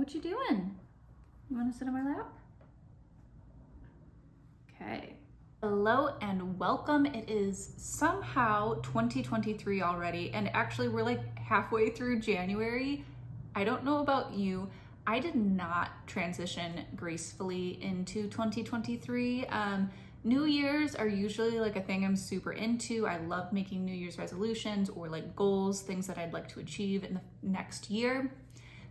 What you doing? You want to sit on my lap? Okay. Hello and welcome. It is somehow 2023 already, and actually we're like halfway through January. I don't know about you. I did not transition gracefully into 2023. New Year's are usually like a thing I'm super into. I love making New Year's resolutions or like goals, things that I'd like to achieve in the next year.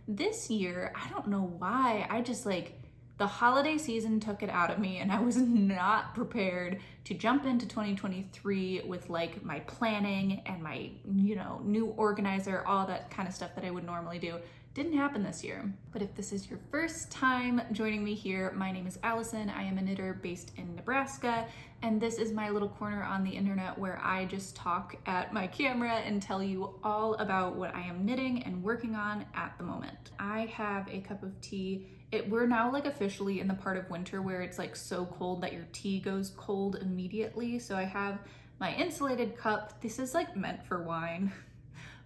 This year, I don't know why, I just like, the holiday season took it out of me and I was not prepared to jump into 2023 with like my planning and my, new organizer, all that kind of stuff that I would normally do. Didn't happen this year. But if this is your first time joining me here, my name is Allison. I am a knitter based in Nebraska, and this is my little corner on the internet where I just talk at my camera and tell you all about what I am knitting and working on at the moment. I have a cup of tea. We're now like officially in the part of winter where it's like so cold that your tea goes cold immediately. So I have my insulated cup. This is like meant for wine,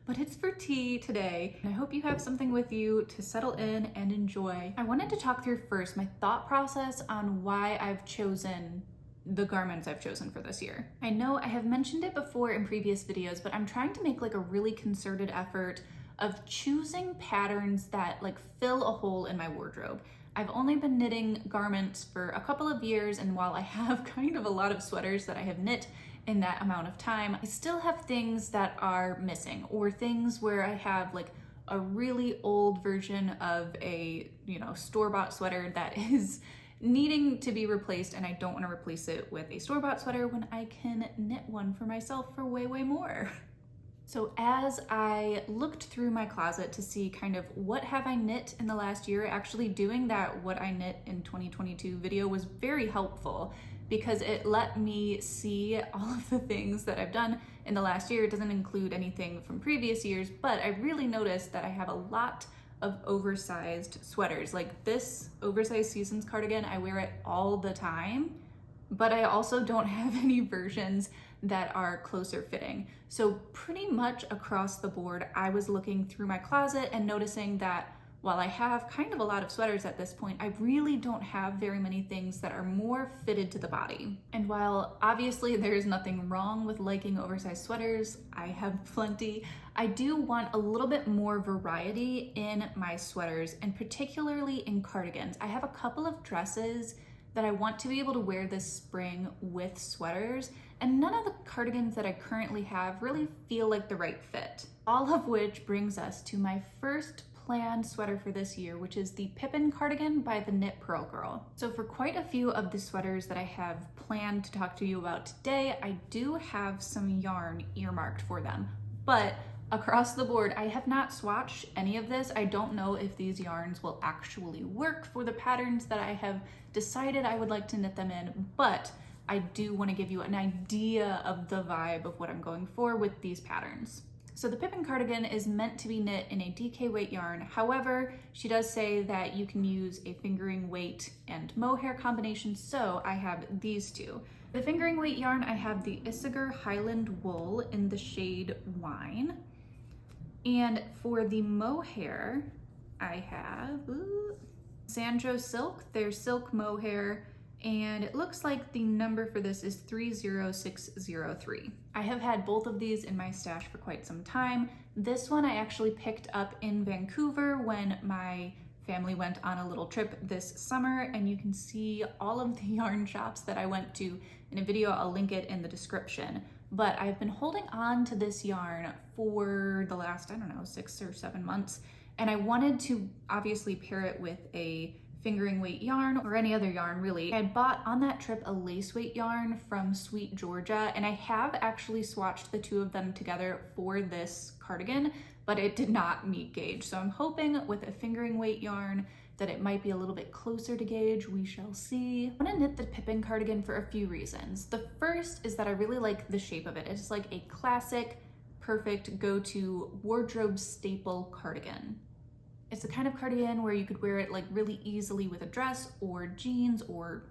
but it's for tea today. And I hope you have something with you to settle in and enjoy. I wanted to talk through first my thought process on why I've chosen the garments I've chosen for this year. I know I have mentioned it before in previous videos, but I'm trying to make like a really concerted effort of choosing patterns that like fill a hole in my wardrobe. I've only been knitting garments for a couple of years, and while I have kind of a lot of sweaters that I have knit in that amount of time, I still have things that are missing, or things where I have like a really old version of a, store-bought sweater that is needing to be replaced, and I don't want to replace it with a store-bought sweater when I can knit one for myself for way, way more. So as I looked through my closet to see kind of what have I knit in the last year, actually doing that what I knit in 2022 video was very helpful because it let me see all of the things that I've done in the last year. It doesn't include anything from previous years, but I really noticed that I have a lot of oversized sweaters. Like this oversized seasons cardigan, I wear it all the time, but I also don't have any versions that are closer fitting. So pretty much across the board, I was looking through my closet and noticing that while I have kind of a lot of sweaters at this point, I really don't have very many things that are more fitted to the body. And while obviously there is nothing wrong with liking oversized sweaters, I have plenty, I do want a little bit more variety in my sweaters, and particularly in cardigans. I have a couple of dresses that I want to be able to wear this spring with sweaters, and none of the cardigans that I currently have really feel like the right fit. All of which brings us to my first planned sweater for this year, which is the Pippin cardigan by the Knit Pearl Girl. So for quite a few of the sweaters that I have planned to talk to you about today, I do have some yarn earmarked for them, but across the board, I have not swatched any of this. I don't know if these yarns will actually work for the patterns that I have decided I would like to knit them in, but I do want to give you an idea of the vibe of what I'm going for with these patterns. So the Pippin cardigan is meant to be knit in a DK weight yarn. However, she does say that you can use a fingering weight and mohair combination, so I have these two. The fingering weight yarn, I have the Isager Highland wool in the shade Wine. And for the mohair, I have Sanjo silk. There's silk mohair, and it looks like the number for this is 30603. I have had both of these in my stash for quite some time. This one I actually picked up in Vancouver when my family went on a little trip this summer, and you can see all of the yarn shops that I went to in a video. I'll link it in the description. But I've been holding on to this yarn for the last, 6 or 7 months. And I wanted to obviously pair it with a fingering weight yarn or any other yarn really. I had bought on that trip a lace weight yarn from Sweet Georgia, and I have actually swatched the two of them together for this cardigan, but it did not meet gauge. So I'm hoping with a fingering weight yarn that it might be a little bit closer to gauge. We shall see. I want to knit the Pippin cardigan for a few reasons. The first is that I really like the shape of it. It's like a classic, perfect go-to wardrobe staple cardigan. It's the kind of cardigan where you could wear it like really easily with a dress or jeans or,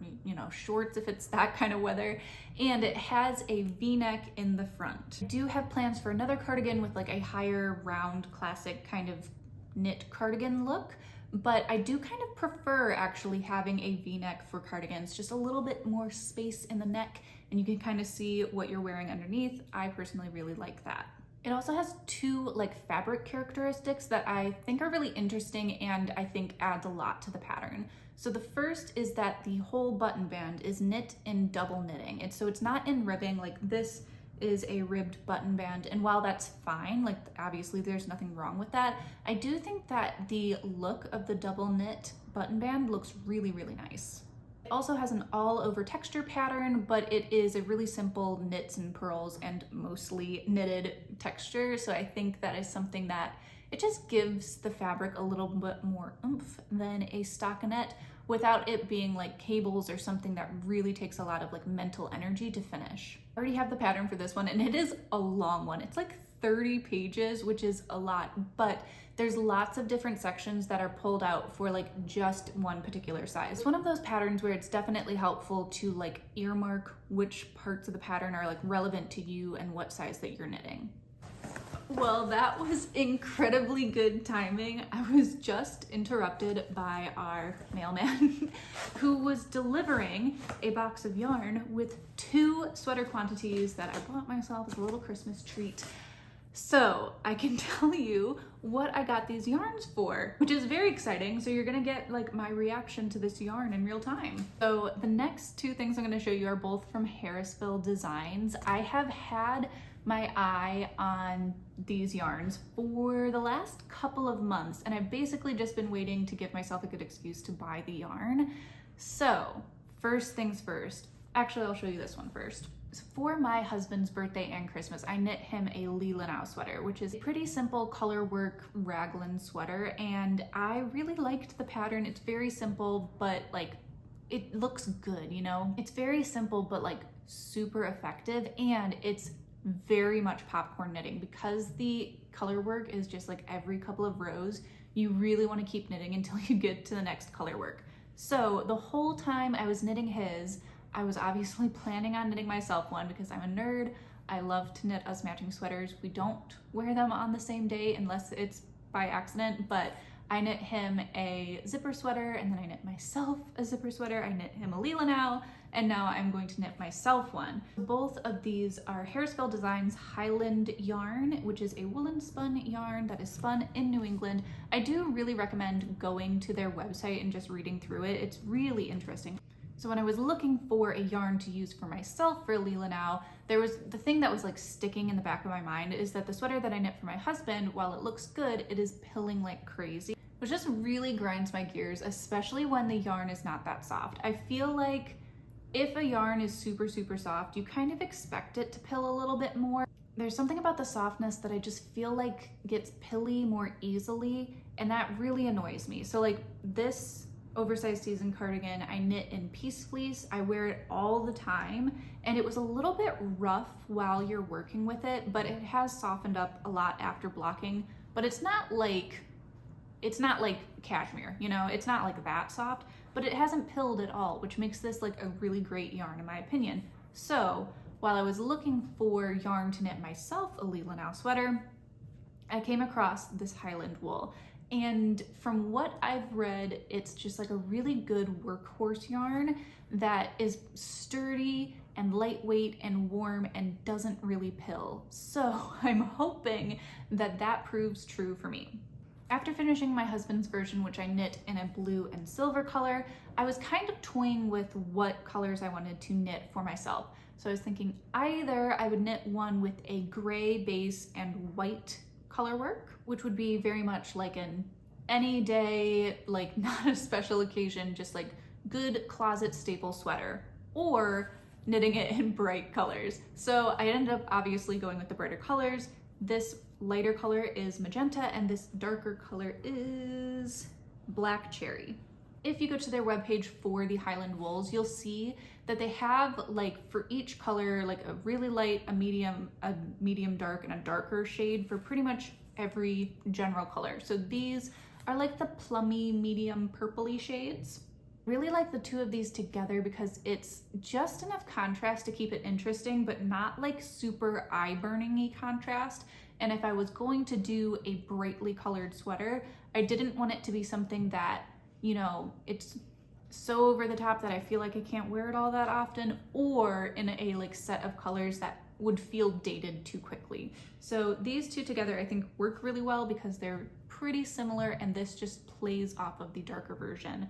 shorts if it's that kind of weather. And it has a V-neck in the front. I do have plans for another cardigan with like a higher round classic kind of knit cardigan look, but I do kind of prefer actually having a V-neck for cardigans, just a little bit more space in the neck and you can kind of see what you're wearing underneath. I personally really like that. It also has two like fabric characteristics that I think are really interesting and I think adds a lot to the pattern. So the first is that the whole button band is knit in double knitting. So it's not in ribbing, like this is a ribbed button band, and while that's fine, like obviously there's nothing wrong with that, I do think that the look of the double knit button band looks really, really nice. It also has an all over texture pattern, but it is a really simple knits and purls and mostly knitted texture. So I think that is something that it just gives the fabric a little bit more oomph than a stockinette without it being like cables or something that really takes a lot of like mental energy to finish. I already have the pattern for this one and it is a long one. It's like 30 pages, which is a lot, but there's lots of different sections that are pulled out for like just one particular size. It's one of those patterns where it's definitely helpful to like earmark which parts of the pattern are like relevant to you and what size that you're knitting. Well, that was incredibly good timing. I was just interrupted by our mailman who was delivering a box of yarn with 2 sweater quantities that I bought myself as a little Christmas treat. So I can tell you what I got these yarns for, which is very exciting. So you're gonna get like my reaction to this yarn in real time. So the next 2 things I'm gonna show you are both from Harrisville Designs. I have had my eye on these yarns for the last couple of months and I've basically just been waiting to give myself a good excuse to buy the yarn. So first things first, actually I'll show you this one first. So for my husband's birthday and Christmas, I knit him a Leelanau sweater, which is a pretty simple color work raglan sweater, and I really liked the pattern. It's very simple, but like it looks good, you know? It's very simple, but like super effective, and it's very much popcorn knitting because the color work is just like every couple of rows. You really want to keep knitting until you get to the next color work. So the whole time I was knitting his, I was obviously planning on knitting myself one because I'm a nerd. I love to knit us matching sweaters. We don't wear them on the same day unless it's by accident, but I knit him a zipper sweater and then I knit myself a zipper sweater. I knit him a Leelanau, and now I'm going to knit myself one. Both of these are Harrisville Designs Highland yarn, which is a woolen spun yarn that is spun in New England. I do really recommend going to their website and just reading through it. It's really interesting. So when I was looking for a yarn to use for myself for Leelanau, there was the thing that was like sticking in the back of my mind is that the sweater that I knit for my husband, while it looks good, it is pilling like crazy, which just really grinds my gears, especially when the yarn is not that soft. I feel like if a yarn is super, super soft, you kind of expect it to pill a little bit more. There's something about the softness that I just feel like gets pilly more easily, and that really annoys me. So like this oversized season cardigan, I knit in Peace Fleece. I wear it all the time, and it was a little bit rough while you're working with it, but it has softened up a lot after blocking. But it's not like cashmere, you know, it's not like that soft, but it hasn't pilled at all, which makes this like a really great yarn in my opinion. So while I was looking for yarn to knit myself a Leelanau sweater, I came across this Highland wool. And from what I've read, it's just like a really good workhorse yarn that is sturdy and lightweight and warm and doesn't really pill. So I'm hoping that that proves true for me. After finishing my husband's version, which I knit in a blue and silver color, I was kind of toying with what colors I wanted to knit for myself. So I was thinking either I would knit one with a gray base and white color work, which would be very much like an any day, like not a special occasion, just like good closet staple sweater, or knitting it in bright colors. So I ended up obviously going with the brighter colors. This lighter color is magenta and this darker color is black cherry. If you go to their webpage for the Highland wools, you'll see that they have like for each color, like a really light, a medium dark, and a darker shade for pretty much every general color. So these are like the plummy, medium purpley shades. Really like the two of these together because it's just enough contrast to keep it interesting, but not like super eye-burning-y contrast. And if I was going to do a brightly colored sweater, I didn't want it to be something that, you know, it's so over the top that I feel like I can't wear it all that often, or in a like set of colors that would feel dated too quickly. So these two together I think work really well because they're pretty similar, and this just plays off of the darker version.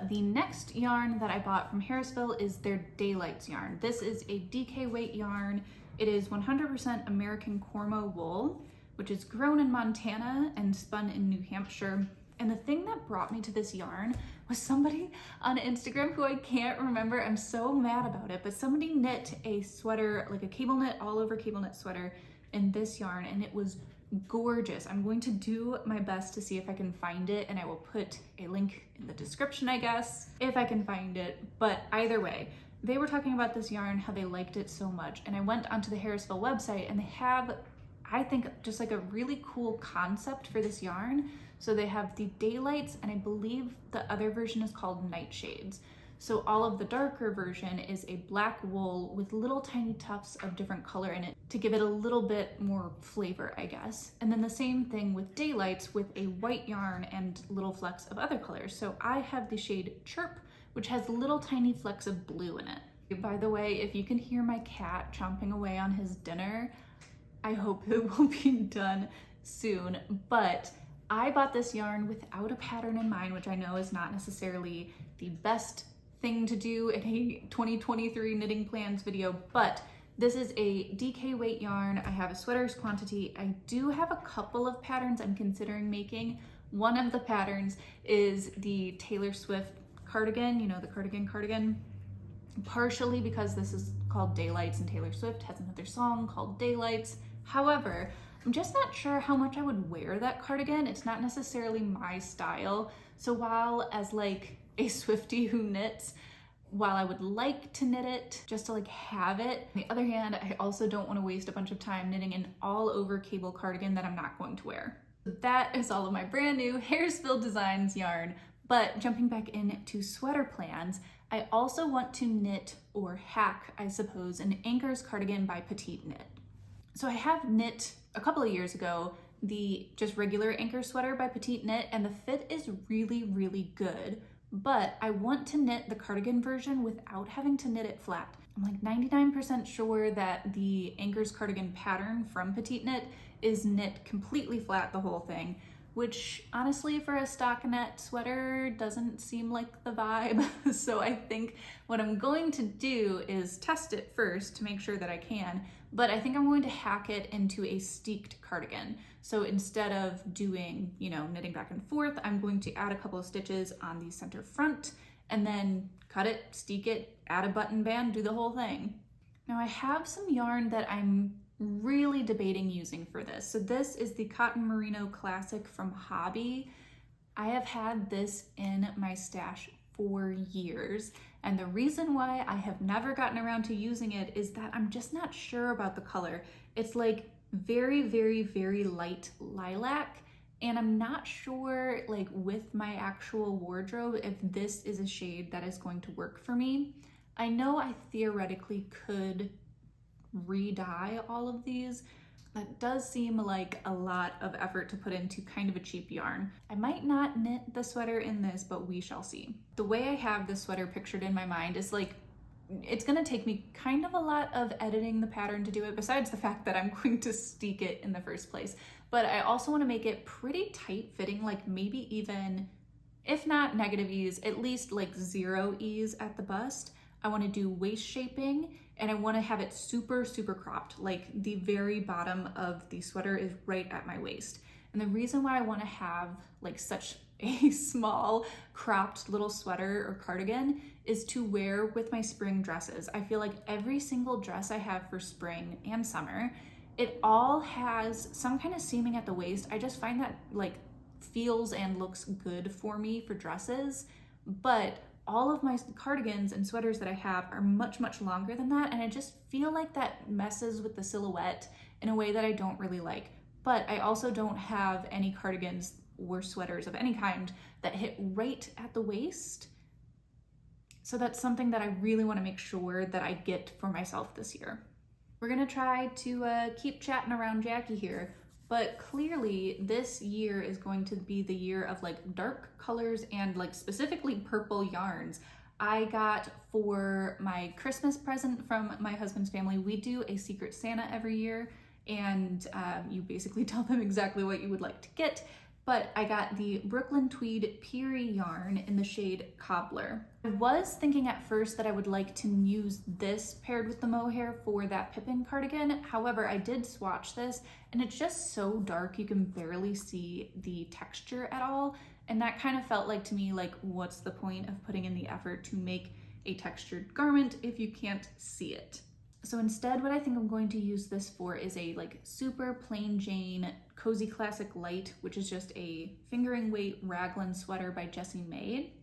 The next yarn that I bought from Harrisville is their Daylights yarn. This is a DK weight yarn. It is 100% American Cormo wool, which is grown in Montana and spun in New Hampshire. And the thing that brought me to this yarn was somebody on Instagram who I can't remember. I'm so mad about it, but somebody knit a sweater, like a cable knit, all over cable knit sweater in this yarn, and it was gorgeous. I'm going to do my best to see if I can find it, and I will put a link in the description, I guess, if I can find it. But either way, they were talking about this yarn, how they liked it so much, and I went onto the Harrisville website, and they have, I think, just like a really cool concept for this yarn. So they have the Daylights, and I believe the other version is called Nightshades. So all of the darker version is a black wool with little tiny tufts of different color in it to give it a little bit more flavor, I guess. And then the same thing with Daylights with a white yarn and little flecks of other colors. So I have the shade Chirp, which has little tiny flecks of blue in it. By the way, if you can hear my cat chomping away on his dinner, I hope it will be done soon. But I bought this yarn without a pattern in mind, which I know is not necessarily the best thing to do in a 2023 knitting plans video, but this is a DK weight yarn. I have a sweater's quantity. I do have a couple of patterns I'm considering making. One of the patterns is the Taylor Swift cardigan, you know, the cardigan, partially because this is called Daylights and Taylor Swift has another song called Daylights. However, I'm just not sure how much I would wear that cardigan. It's not necessarily my style. So while as like a Swiftie who knits, while I would like to knit it just to like have it, on the other hand, I also don't want to waste a bunch of time knitting an all over cable cardigan that I'm not going to wear. That is all of my brand new Harrisville Designs yarn. But jumping back into sweater plans, I also want to knit or hack, I suppose, an Anker's cardigan by Petite Knit. So I have knit a couple of years ago the just regular Anker sweater by Petite Knit, and the fit is really, really good. But I want to knit the cardigan version without having to knit it flat. I'm like 99% sure that the Anker's cardigan pattern from Petite Knit is knit completely flat the whole thing, which honestly for a stockinette sweater doesn't seem like the vibe. So I think what I'm going to do is test it first to make sure that I can, but I think I'm going to hack it into a steeked cardigan. So instead of doing, you know, knitting back and forth, I'm going to add a couple of stitches on the center front and then cut it, steek it, add a button band, do the whole thing. Now I have some yarn that I'm really debating using for this. So this is the Cotton Merino Classic from Hobby. I have had this in my stash for years, and the reason why I have never gotten around to using it is that I'm just not sure about the color. It's like very, very, very light lilac, and I'm not sure, like with my actual wardrobe, if this is a shade that is going to work for me. I know I theoretically could re-dye all of these. That does seem like a lot of effort to put into kind of a cheap yarn. I might not knit the sweater in this, but we shall see. The way I have this sweater pictured in my mind is like, it's gonna take me kind of a lot of editing the pattern to do it, besides the fact that I'm going to steek it in the first place. But I also wanna make it pretty tight fitting, like maybe even, if not negative ease, at least like 0 ease at the bust. I wanna do waist shaping, and I wanna have it super, super cropped. Like the very bottom of the sweater is right at my waist. And the reason why I wanna have like such a small cropped little sweater or cardigan is to wear with my spring dresses. I feel like every single dress I have for spring and summer, it all has some kind of seaming at the waist. I just find that like feels and looks good for me for dresses, but all of my cardigans and sweaters that I have are much, much longer than that, and I just feel like that messes with the silhouette in a way that I don't really like. But I also don't have any cardigans or sweaters of any kind that hit right at the waist. So that's something that I really want to make sure that I get for myself this year. We're gonna try to keep chatting around Jackie here, but clearly this year is going to be the year of like dark colors and like specifically purple yarns. I got for my Christmas present from my husband's family, we do a Secret Santa every year, and you basically tell them exactly what you would like to get. But I got the Brooklyn Tweed Peary yarn in the shade Cobbler. I was thinking at first that I would like to use this paired with the mohair for that Pippin cardigan. However, I did swatch this and it's just so dark you can barely see the texture at all. And that kind of felt like to me, like, what's the point of putting in the effort to make a textured garment if you can't see it? So instead, what I think I'm going to use this for is a like super plain Jane Cozy Classic Light, which is just a fingering weight raglan sweater by Jessie May,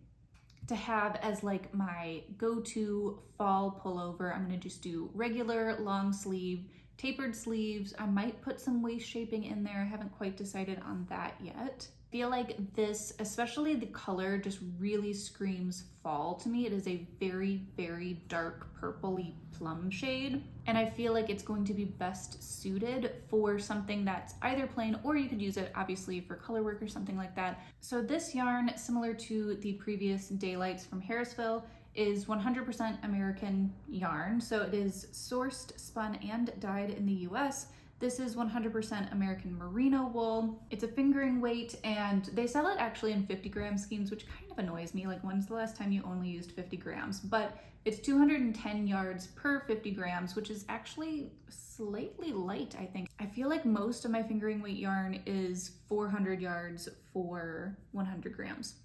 to have as like my go-to fall pullover. I'm gonna just do regular long sleeve, tapered sleeves. I might put some waist shaping in there. I haven't quite decided on that yet. Feel like this, especially the color, just really screams fall to me. It is a very, very dark purpley plum shade. And I feel like it's going to be best suited for something that's either plain, or you could use it obviously for color work or something like that. So this yarn, similar to the previous Daylights from Harrisville, is 100% American yarn. So it is sourced, spun, and dyed in the US. This is 100% American merino wool. It's a fingering weight, and they sell it actually in 50 gram skeins, which kind of annoys me. Like, when's the last time you only used 50 grams? But it's 210 yards per 50 grams, which is actually slightly light, I think. I feel like most of my fingering weight yarn is 400 yards for 100 grams.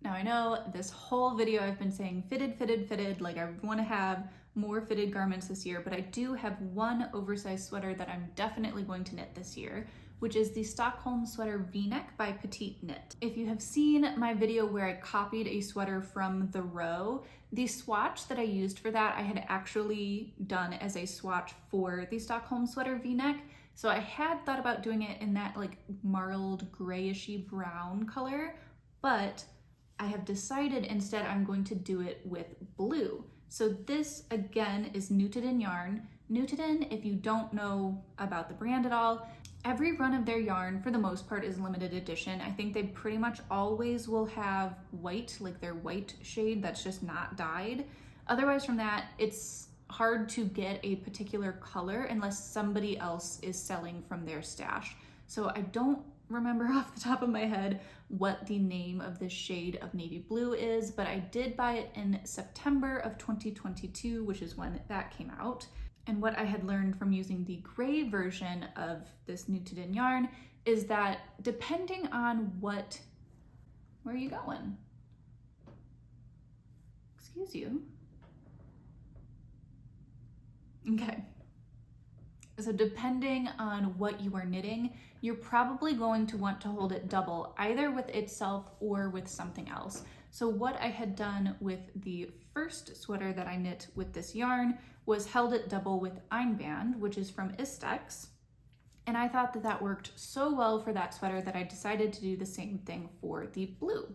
Now I know this whole video I've been saying fitted, fitted, fitted, like I want to have more fitted garments this year, but I do have one oversized sweater that I'm definitely going to knit this year, which is the Stockholm sweater V-neck by Petite Knit. If you have seen my video where I copied a sweater from the row, the swatch that I used for that I had actually done as a swatch for the Stockholm sweater V-neck. So I had thought about doing it in that like marled grayishy brown color, but I have decided instead I'm going to do it with blue. So this again is Newton yarn. Newton, if you don't know about the brand at all, every run of their yarn for the most part is limited edition. I think they pretty much always will have white, like their white shade that's just not dyed. Otherwise from that, it's hard to get a particular color unless somebody else is selling from their stash. So I don't remember off the top of my head what the name of this shade of navy blue is, but I did buy it in September of 2022, which is when that came out. And what I had learned from using the gray version of this Newton yarn is that depending on where are you going? Excuse you. Okay. So depending on what you are knitting, you're probably going to want to hold it double, either with itself or with something else. So what I had done with the first sweater that I knit with this yarn was held it double with Einband, which is from Istex. And I thought that that worked so well for that sweater that I decided to do the same thing for the blue.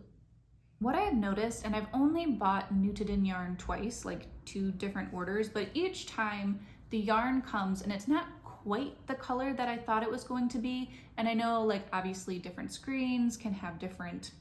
What I have noticed, and I've only bought Newton yarn twice, like 2 different orders, but each time the yarn comes and it's not quite the color that I thought it was going to be. And I know like obviously different screens can have different,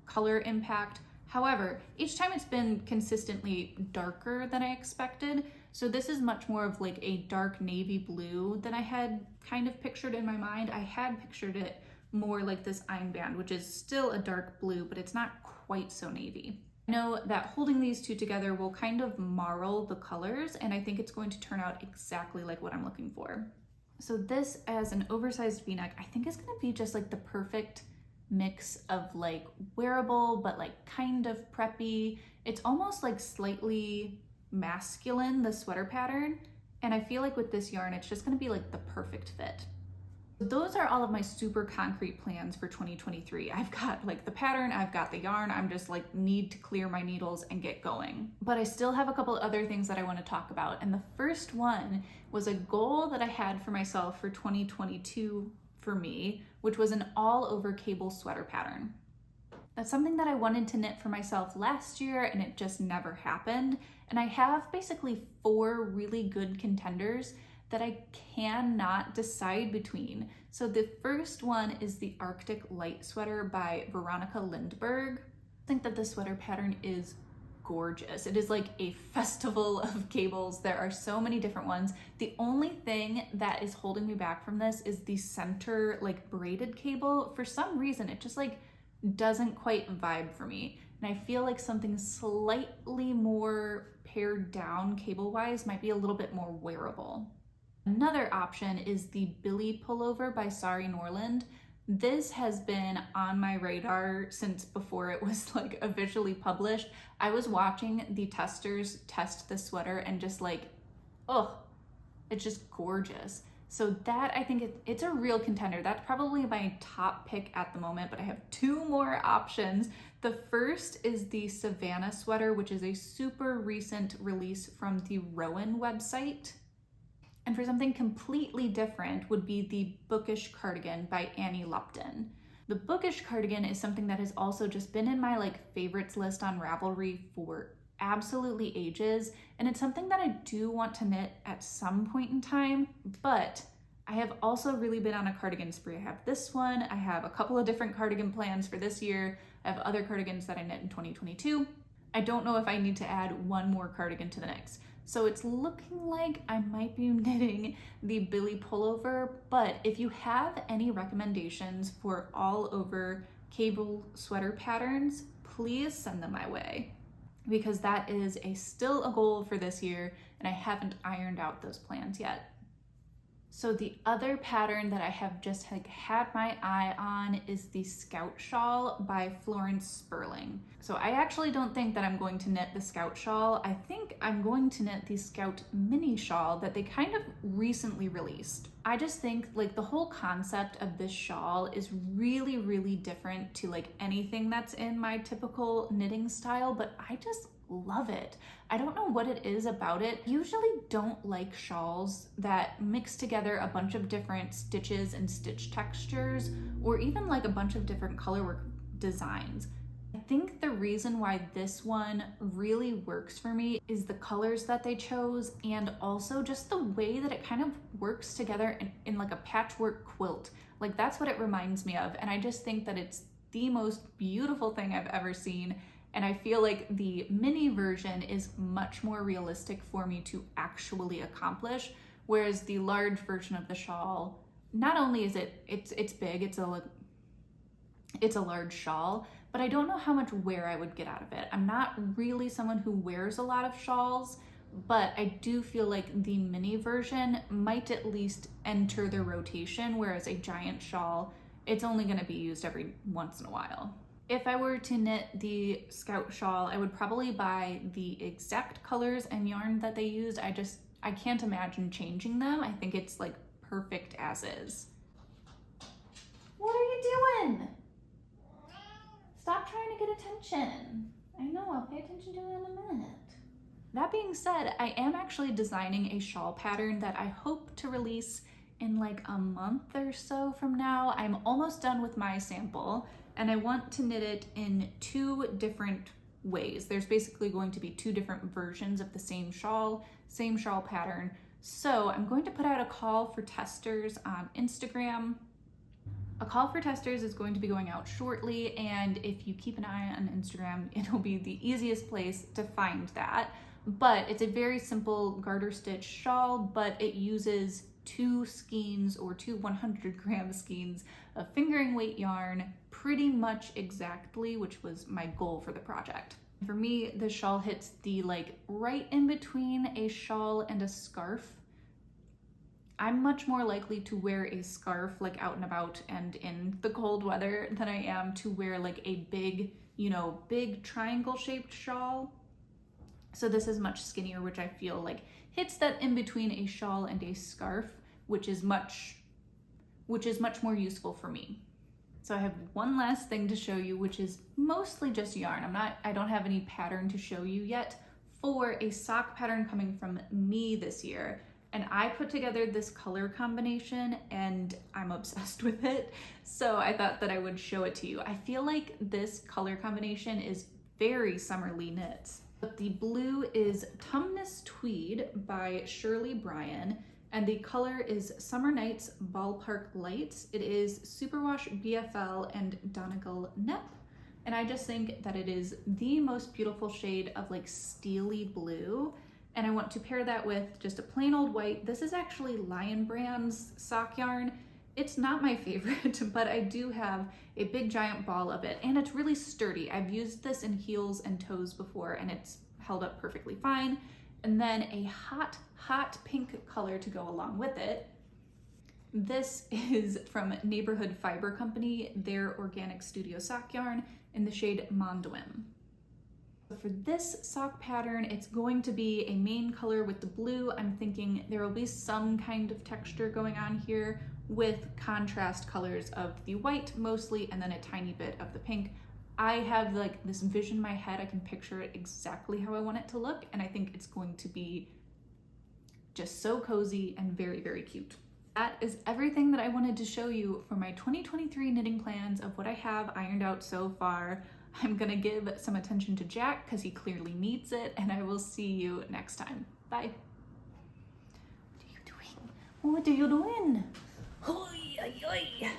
color impact. However, each time it's been consistently darker than I expected. So this is much more of like a dark navy blue than I had kind of pictured in my mind. I had pictured it more like this Einband, which is still a dark blue, but it's not quite so navy. I know that holding these two together will kind of marl the colors, and I think it's going to turn out exactly like what I'm looking for. So this as an oversized V-neck, I think is gonna be just like the perfect mix of like wearable, but like kind of preppy. It's almost like slightly masculine, the sweater pattern. And I feel like with this yarn, it's just gonna be like the perfect fit. Those are all of my super concrete plans for 2023. I've got like the pattern, I've got the yarn, I'm just like need to clear my needles and get going. But I still have a couple other things that I want to talk about. And the first one was a goal that I had for myself for 2022 for me, which was an all over cable sweater pattern. That's something that I wanted to knit for myself last year and it just never happened. And I have basically 4 really good contenders that I cannot decide between. So the first one is the Arctic Light Sweater by Veronica Lindberg. I think that this sweater pattern is gorgeous. It is like a festival of cables. There are so many different ones. The only thing that is holding me back from this is the center like braided cable. For some reason, it just like doesn't quite vibe for me. And I feel like something slightly more pared down cable-wise might be a little bit more wearable. Another option is the Billy pullover by Sari Norland. This has been on my radar since before it was like officially published. I was watching the testers test the sweater and just like, oh, it's just gorgeous. So that, I think it's a real contender. That's probably my top pick at the moment, but I have 2 more options. The first is the Savannah sweater, which is a super recent release from the Rowan website. And for something completely different would be the Bookish Cardigan by Annie Lupton. The Bookish Cardigan is something that has also just been in my like favorites list on Ravelry for absolutely ages. And it's something that I do want to knit at some point in time, but I have also really been on a cardigan spree. I have this one, I have a couple of different cardigan plans for this year. I have other cardigans that I knit in 2022. I don't know if I need to add one more cardigan to the mix. So it's looking like I might be knitting the Billy pullover, but if you have any recommendations for all over cable sweater patterns, please send them my way, because that is still a goal for this year and I haven't ironed out those plans yet. So the other pattern that I have just had my eye on is the Scout Shawl by Florence Sperling. So I actually don't think that I'm going to knit the Scout Shawl. I think I'm going to knit the Scout Mini Shawl that they kind of recently released. I just think like the whole concept of this shawl is really, really different to like anything that's in my typical knitting style, but I just love it. I don't know what it is about it. I usually don't like shawls that mix together a bunch of different stitches and stitch textures, or even like a bunch of different colorwork designs. I think the reason why this one really works for me is the colors that they chose, and also just the way that it kind of works together in like a patchwork quilt. Like that's what it reminds me of, and I just think that it's the most beautiful thing I've ever seen. And I feel like the mini version is much more realistic for me to actually accomplish, whereas the large version of the shawl, not only is it's big, it's a large shawl, but I don't know how much wear I would get out of it. I'm not really someone who wears a lot of shawls, but I do feel like the mini version might at least enter the rotation, whereas a giant shawl, it's only going to be used every once in a while. If I were to knit the Scout Shawl, I would probably buy the exact colors and yarn that they used. I can't imagine changing them. I think it's like perfect as is. What are you doing? Stop trying to get attention. I know, I'll pay attention to it in a minute. That being said, I am actually designing a shawl pattern that I hope to release in like a month or so from now. I'm almost done with my sample, and I want to knit it in 2 different ways. There's basically going to be 2 different versions of the same shawl pattern. So I'm going to put out a call for testers on Instagram. A call for testers is going to be going out shortly, and if you keep an eye on Instagram, it'll be the easiest place to find that. But it's a very simple garter stitch shawl, but it uses 2 skeins or 2 100-gram skeins of fingering weight yarn pretty much exactly, which was my goal for the project. For me, the shawl hits the like right in between a shawl and a scarf. I'm much more likely to wear a scarf like out and about and in the cold weather than I am to wear like a big, big triangle shaped shawl. So this is much skinnier, which I feel like hits that in between a shawl and a scarf, which is much more useful for me. So I have one last thing to show you, which is mostly just yarn. I don't have any pattern to show you yet for a sock pattern coming from me this year. and I put together this color combination and I'm obsessed with it. So I thought that I would show it to you. I feel like this color combination is very summerly knits. But the blue is Tumnus Tweed by Shirley Bryan, and the color is Summer Nights Ballpark Lights. It is Superwash BFL and Donegal Nep. And I just think that it is the most beautiful shade of like steely blue. And I want to pair that with just a plain old white. This is actually Lion Brand's sock yarn. It's not my favorite, but I do have a big giant ball of it, and it's really sturdy. I've used this in heels and toes before, and it's held up perfectly fine. And then a hot, hot pink color to go along with it. This is from Neighborhood Fiber Company, their organic studio sock yarn in the shade Mondoim. For this sock pattern, it's going to be a main color with the blue. I'm thinking there will be some kind of texture going on here with contrast colors of the white mostly, and then a tiny bit of the pink. I have like this vision in my head. I can picture it exactly how I want it to look, and I think it's going to be just so cozy and very, very cute. That is everything that I wanted to show you for my 2023 knitting plans of what I have ironed out so far. I'm gonna give some attention to Jack because he clearly needs it, and I will see you next time. Bye. What are you doing? What are you doing? Hoi, oi, oi.